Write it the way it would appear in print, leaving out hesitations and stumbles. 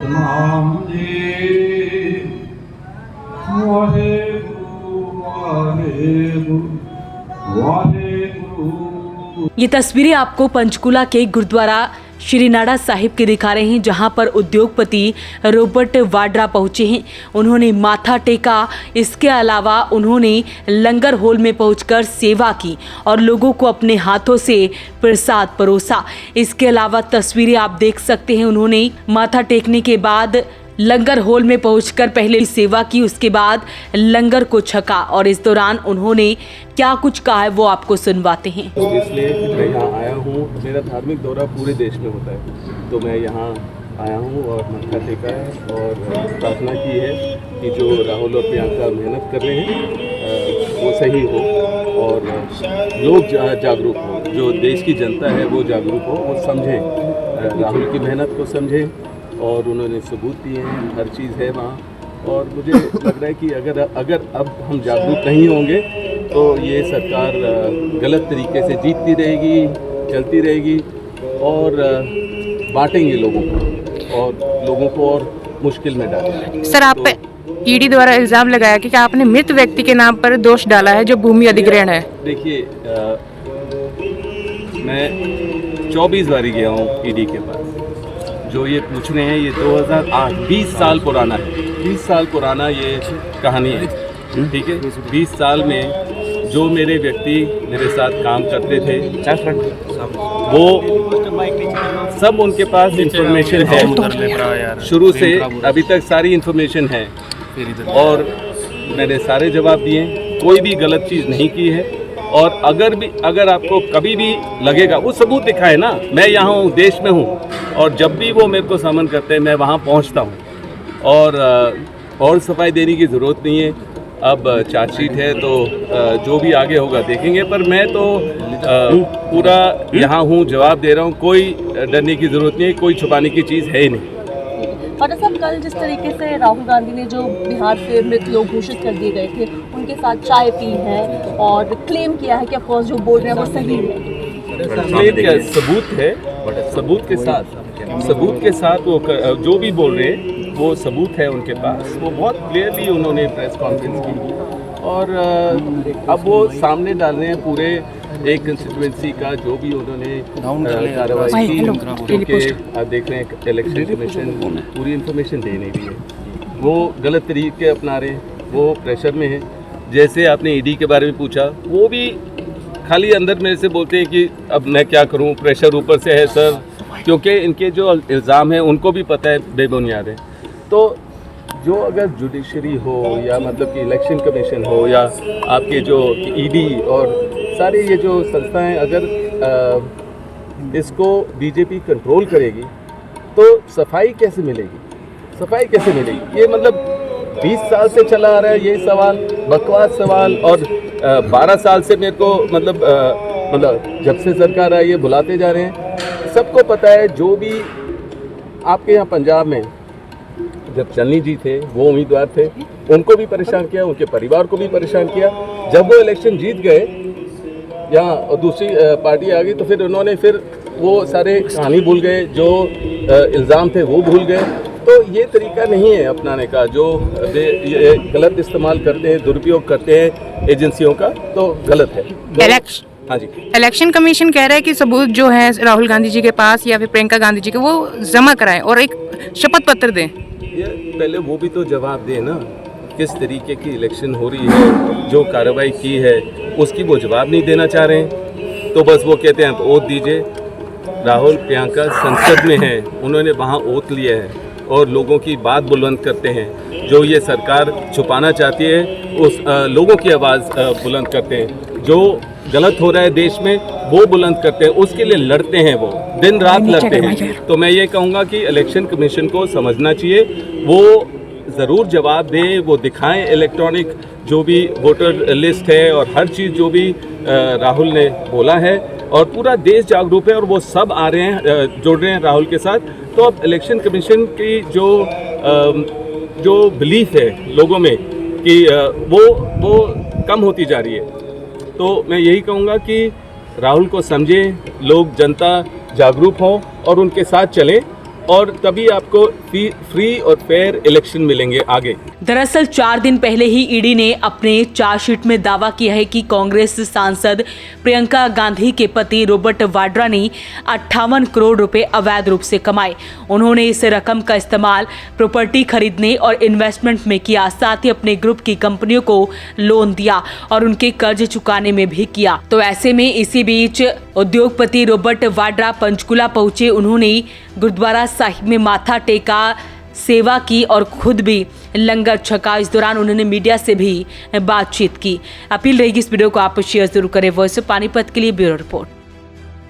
ਸਤਨਾਮ ਜੀ ਵਾਹਿਗੁਰੂ ਵਾਹਿਗੁਰੂ ਵਾਹਿਗੁਰੂ। ये तस्वीरें आपको पंचकुला के गुरुद्वारा श्री नाड़ा साहिब की दिखा रहे हैं, जहां पर उद्योगपति रॉबर्ट वाड्रा पहुंचे हैं। उन्होंने माथा टेका। इसके अलावा उन्होंने लंगर हॉल में पहुंचकर सेवा की और लोगों को अपने हाथों से प्रसाद परोसा। इसके अलावा तस्वीरें आप देख सकते हैं, उन्होंने माथा टेकने के बाद लंगर हॉल में पहुंचकर पहले सेवा की, उसके बाद लंगर को छका और इस दौरान उन्होंने क्या कुछ कहा है वो आपको सुनवाते हैं। इसलिए मैं यहाँ आया हूँ, मेरा धार्मिक दौरा पूरे देश में होता है, तो मैं यहाँ आया हूँ और माथा टेका है और प्रार्थना की है कि जो राहुल और प्रियंका मेहनत कर रहे हैं वो सही हो और लोग जागरूक हो, जो देश की जनता है वो जागरूक हो, वो समझें, राहुल की मेहनत को समझें। और उन्होंने सबूत दिए हैं, हर चीज़ है वहाँ। और मुझे लग रहा है कि अगर अब हम जागरूक नहीं होंगे तो ये सरकार गलत तरीके से जीतती रहेगी, चलती रहेगी और बांटेंगे लोगों को और लोगों को और मुश्किल में डालेंगे। सर, आप पे ईडी द्वारा इल्ज़ाम लगाया कि आपने मृत व्यक्ति के नाम पर दोष डाला है जो भूमि अधिग्रहण है। देखिए, मैं 24 बारी गया हूँ ईडी के पास। जो ये पूछ रहे हैं ये 2008 20 साल पुराना है, 20 साल पुराना ये कहानी है, ठीक है। 20 साल में जो मेरे व्यक्ति मेरे साथ काम करते थे वो सब उनके पास इंफॉर्मेशन है, शुरू से अभी तक सारी इंफॉर्मेशन है और मैंने सारे जवाब दिए, कोई भी गलत चीज़ नहीं की है। और अगर आपको कभी भी लगेगा, वो सबूत दिखाए ना, मैं यहाँ हूँ, देश में हूँ और जब भी वो मेरे को समन करते हैं मैं वहाँ पहुँचता हूँ और सफाई देने की ज़रूरत नहीं है। अब चार्जशीट है तो जो भी आगे होगा देखेंगे, पर मैं तो पूरा यहाँ हूँ, जवाब दे रहा हूँ, कोई डरने की ज़रूरत नहीं है, कोई छुपाने की चीज़ है ही नहीं। और साहब, कल जिस तरीके से राहुल गांधी ने जो बिहार से मृत लोग घोषित कर दिए गए थे उनके साथ चाय पी है और क्लेम किया है कि ऑफकोर्स जो बोल रहे हैं वो सही है। सबूत है, सबूत के साथ वो जो भी बोल रहे हैं वो सबूत है उनके पास, वो बहुत क्लियरली उन्होंने प्रेस कॉन्फ्रेंस की और अब वो सामने डाल रहे हैं पूरे एक कंस्टिट्यूएंसी का जो भी उन्होंने कार्रवाई की, क्योंकि आप देख रहे हैं इलेक्शन कमीशन पूरी इन्फॉर्मेशन दे नहीं रही है, वो गलत तरीके अपना रहे हैं, वो प्रेशर में है। जैसे आपने ईडी के बारे में पूछा, वो भी खाली अंदर मेरे से बोलते हैं कि अब मैं क्या करूं, प्रेशर ऊपर से है सर, क्योंकि इनके जो इल्ज़ाम हैं उनको भी पता है बेबुनियाद है। तो जो अगर जुडिशरी हो या मतलब कि इलेक्शन कमीशन हो या आपके जो ईडी और सारी ये जो संस्थाएं, अगर इसको बीजेपी कंट्रोल करेगी तो सफाई कैसे मिलेगी, सफाई कैसे मिलेगी? ये मतलब 20 साल से चला आ रहा है ये सवाल, बकवास सवाल। और 12 साल से मेरे को मतलब जब से सरकार आई है बुलाते जा रहे हैं। सबको पता है, जो भी आपके यहाँ पंजाब में जब चन्नी जी थे वो उम्मीदवार थे, उनको भी परेशान किया, उनके परिवार को भी परेशान किया। जब वो इलेक्शन जीत गए यहाँ दूसरी पार्टी आ गई तो फिर उन्होंने वो सारे कहानी भूल गए, जो इल्ज़ाम थे वो भूल गए। तो ये तरीका नहीं है अपनाने का, जो ये गलत इस्तेमाल करते हैं, दुरुपयोग करते हैं एजेंसियों का, तो गलत है। हाँ जी, इलेक्शन कमीशन कह रहा है कि सबूत जो है राहुल गांधी जी के पास या फिर प्रियंका गांधी जी के, वो जमा कराएं और एक शपथ पत्र दें। ये पहले वो भी तो जवाब दें ना, किस तरीके की इलेक्शन हो रही है, जो कार्रवाई की है उसकी वो जवाब नहीं देना चाह रहे हैं। तो बस वो कहते हैं ओथ दीजिए। राहुल प्रियंका संसद में हैं, उन्होंने वहाँ ओथ लिया है और लोगों की बात बुलंद करते हैं। जो ये सरकार छुपाना चाहती है उस लोगों की आवाज़ बुलंद करते हैं। जो गलत हो रहा है देश में वो बुलंद करते हैं, उसके लिए लड़ते हैं, वो दिन रात लड़ते हैं। तो मैं ये कहूँगा कि इलेक्शन कमीशन को समझना चाहिए, वो ज़रूर जवाब दें, वो दिखाएं इलेक्ट्रॉनिक जो भी वोटर लिस्ट है और हर चीज़ जो भी राहुल ने बोला है, और पूरा देश जागरूक है और वो सब आ रहे हैं, जुड़ रहे हैं राहुल के साथ। तो अब इलेक्शन कमीशन की जो बिलीफ है लोगों में कि वो कम होती जा रही है। तो मैं यही कहूँगा कि राहुल को समझें, लोग जनता जागरूक हों और उनके साथ चलें और तभी आपको फ्री और फेयर इलेक्शन मिलेंगे आगे। दरअसल 4 दिन पहले ही ईडी ने अपने चार्जशीट में दावा किया है कि कांग्रेस सांसद प्रियंका गांधी के पति रॉबर्ट वाड्रा ने 58 करोड़ रुपए अवैध रूप से कमाए। उन्होंने इस रकम का इस्तेमाल प्रॉपर्टी खरीदने और इन्वेस्टमेंट में किया, साथ ही अपने ग्रुप की कंपनियों को लोन दिया और उनके कर्ज चुकाने में भी किया। तो ऐसे में इसी बीच उद्योगपति रॉबर्ट वाड्रा पंचकुला पहुंचे। उन्होंने गुरुद्वारा साहिब में माथा टेका, सेवा की और खुद भी लंगर छका। इस दौरान उन्होंने मीडिया से भी बातचीत की। अपील रहेगी इस वीडियो को आप शेयर जरूर करें। वॉइस ऑफ पानीपत के लिए ब्यूरो रिपोर्ट।